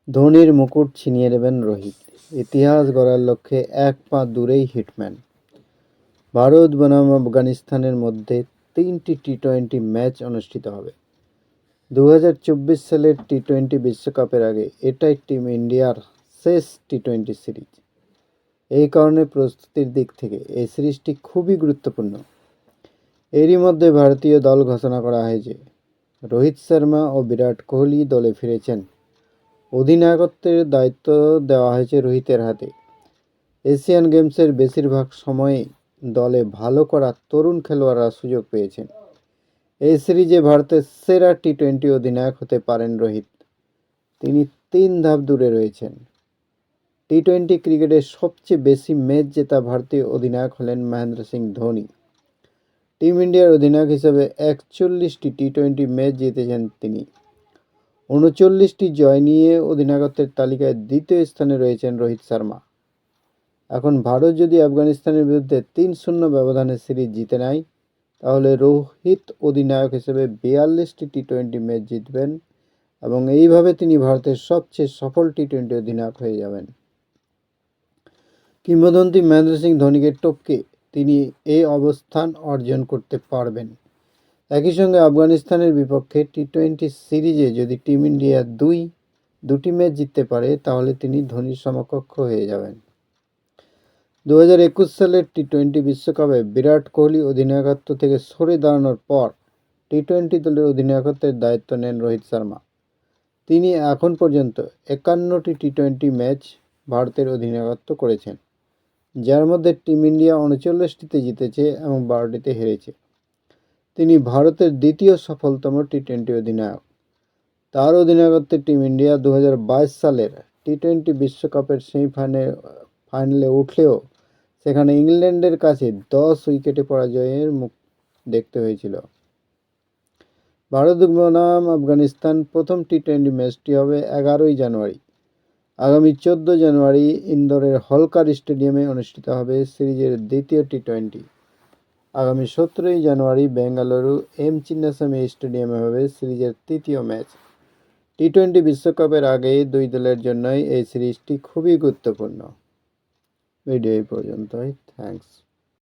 ধোনির মুকুট ছিনিয়ে নেবেন রোহিত, ইতিহাস গড়ার লক্ষ্যে এক পা দূরেই হিটম্যান। ভারত বনাম আফগানিস্তানের মধ্যে 3টি টি-20 ম্যাচ অনুষ্ঠিত হবে। 2024 সালের টি-20 বিশ্বকাপের আগে এটাই টিম ইন্ডিয়ার শেষ টি-20 সিরিজ। এই কারণে প্রস্তুতির দিক থেকে এই সিরিজটি খুবই গুরুত্বপূর্ণ। এরই মধ্যে ভারতীয় দল ঘোষণা করা হয়েছে। রোহিত শর্মা ও বিরাট কোহলি দলে ফিরেছেন। অধিনায়কত্বের দায়িত্ব দেওয়া হয়েছে রোহিতের হাতে। এশিয়ান গেমসের বেশিরভাগ সময়ই দলে ভালো করা তরুণ খেলোয়াড়রা সুযোগ পেয়েছেন। এই সিরিজে ভারতের সেরা টি-20 অধিনায়ক হতে পারেন রোহিত। তিনি 3 ধাপ দূরে রয়েছেন। টি-20 ক্রিকেটের সবচেয়ে বেশি ম্যাচ জেতা ভারতীয় অধিনায়ক হলেন মহেন্দ্র সিং ধোনি। টিম ইন্ডিয়ার অধিনায়ক হিসেবে 41টি টি-20 ম্যাচ জিতেছেন তিনি। 39টি জয় নিয়ে অধিনায়কত্বের তালিকায় দ্বিতীয় স্থানে রয়েছেন রোহিত শর্মা। এখন ভারত যদি আফগানিস্তানের বিরুদ্ধে 3-0 ব্যবধানে সিরিজ জিতে নেয়, তাহলে রোহিত অধিনায়ক হিসেবে 42টি টি-20 ম্যাচ জিতবেন এবং এইভাবে তিনি ভারতের সবচেয়ে সফল টি-20 অধিনায়ক হয়ে যাবেন। কিংবদন্তি মহেন্দ্র সিং ধোনিকে টপকে তিনি এই অবস্থান অর্জন করতে পারবেন। একই সঙ্গে আফগানিস্তানের বিপক্ষে টি-20 সিরিজে যদি টিম ইন্ডিয়া দুটি ম্যাচ জিততে পারে, তাহলে তিনি ধোনির সমকক্ষ হয়ে যাবেন। 2021 সালের টি-20 বিশ্বকাপে বিরাট কোহলি অধিনায়কত্ব থেকে সরে দাঁড়ানোর পর টি-20 দলের অধিনায়কত্বের দায়িত্ব নেন রোহিত শর্মা। তিনি এখন পর্যন্ত 51টি টি-20 ম্যাচ ভারতের অধিনায়কত্ব করেছেন, যার মধ্যে টিম ইন্ডিয়া 39টিতে জিতেছে এবং 12টিতে হেরেছে। তিনি ভারতের দ্বিতীয় সফলতম টি-20 অধিনায়ক। তার অধিনায়কত্বে টিম ইন্ডিয়া 2022 সালের টি-20 বিশ্বকাপের সেমিফাইনালে উঠলেও সেখানে ইংল্যান্ডের কাছে 10 উইকেটে পরাজয়ের মুখ দেখতে হয়েছিল। ভারত বনাম আফগানিস্তান প্রথম টি-20 ম্যাচটি হবে 11ই জানুয়ারি। আগামী 14 জানুয়ারি ইন্দোরের হলকার স্টেডিয়ামে অনুষ্ঠিত হবে সিরিজের দ্বিতীয় টি-20। আগামী 17ই জানুয়ারি বেঙ্গালুরু এম চিন্নাস্বামী স্টেডিয়ামে হবে সিরিজের তৃতীয় ম্যাচ। টি-20 বিশ্বকাপের আগে দুই দলের জন্যই এই সিরিজটি খুবই গুরুত্বপূর্ণ। ভিডিও এই পর্যন্তই। থ্যাঙ্কস।